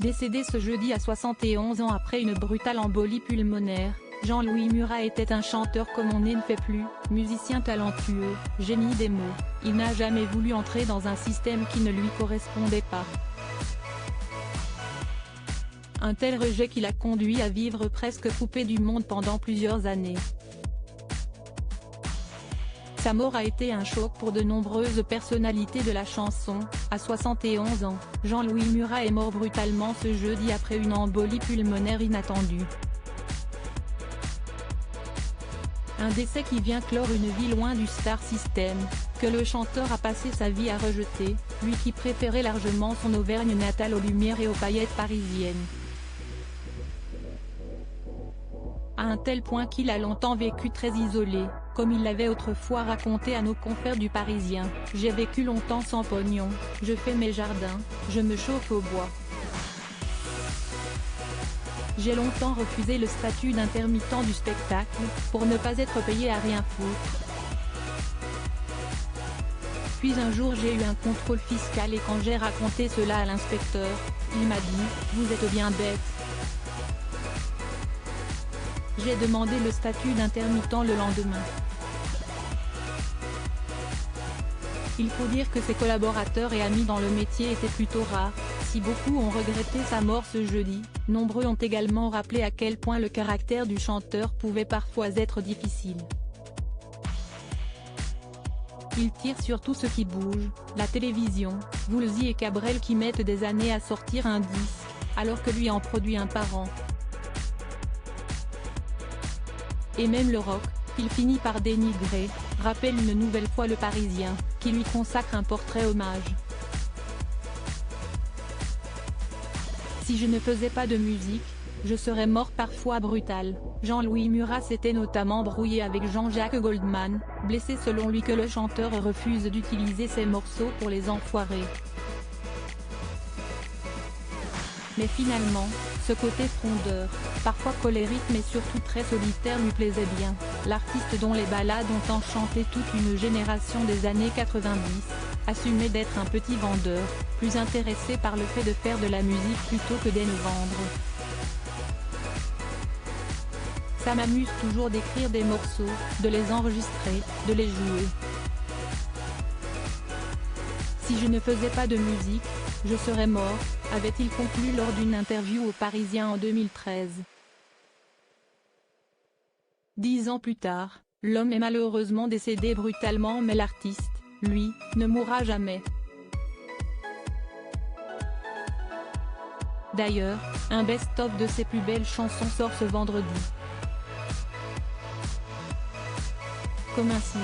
Décédé ce jeudi à 71 ans après une brutale embolie pulmonaire, Jean-Louis Murat était un chanteur comme on ne fait plus, musicien talentueux, génie des mots. Il n'a jamais voulu entrer dans un système qui ne lui correspondait pas. Un tel rejet qui l'a conduit à vivre presque coupé du monde pendant plusieurs années. Sa mort a été un choc pour de nombreuses personnalités de la chanson. À 71 ans, Jean-Louis Murat est mort brutalement ce jeudi après une embolie pulmonaire inattendue. Un décès qui vient clore une vie loin du star system, que le chanteur a passé sa vie à rejeter, lui qui préférait largement son Auvergne natale aux lumières et aux paillettes parisiennes. À un tel point qu'il a longtemps vécu très isolé, comme il l'avait autrefois raconté à nos confrères du Parisien. « J'ai vécu longtemps sans pognon, je fais mes jardins, je me chauffe au bois. J'ai longtemps refusé le statut d'intermittent du spectacle, pour ne pas être payé à rien foutre. Puis un jour j'ai eu un contrôle fiscal et quand j'ai raconté cela à l'inspecteur, il m'a dit « Vous êtes bien bête ». J'ai demandé le statut d'intermittent le lendemain. Il faut dire que ses collaborateurs et amis dans le métier étaient plutôt rares. Si beaucoup ont regretté sa mort ce jeudi, nombreux ont également rappelé à quel point le caractère du chanteur pouvait parfois être difficile. Il tire sur tout ce qui bouge, la télévision, Woolsey et Cabrel qui mettent des années à sortir un disque, alors que lui en produit un par an. Et même le rock, qu'il finit par dénigrer, rappelle une nouvelle fois le Parisien, qui lui consacre un portrait hommage. Si je ne faisais pas de musique, je serais mort parfois brutal. Jean-Louis Murat s'était notamment brouillé avec Jean-Jacques Goldman, blessé selon lui que le chanteur refuse d'utiliser ses morceaux pour les enfoirés. Mais finalement, ce côté frondeur, parfois colérique mais surtout très solitaire lui plaisait bien. L'artiste dont les ballades ont enchanté toute une génération des années 90, assumait d'être un petit vendeur, plus intéressé par le fait de faire de la musique plutôt que d'en vendre. Ça m'amuse toujours d'écrire des morceaux, de les enregistrer, de les jouer. Si je ne faisais pas de musique, je serais mort, avait-il conclu lors d'une interview au Parisien en 2013. 10 ans plus tard, l'homme est malheureusement décédé brutalement mais l'artiste, lui, ne mourra jamais. D'ailleurs, un best-of de ses plus belles chansons sort ce vendredi. Comme un signe.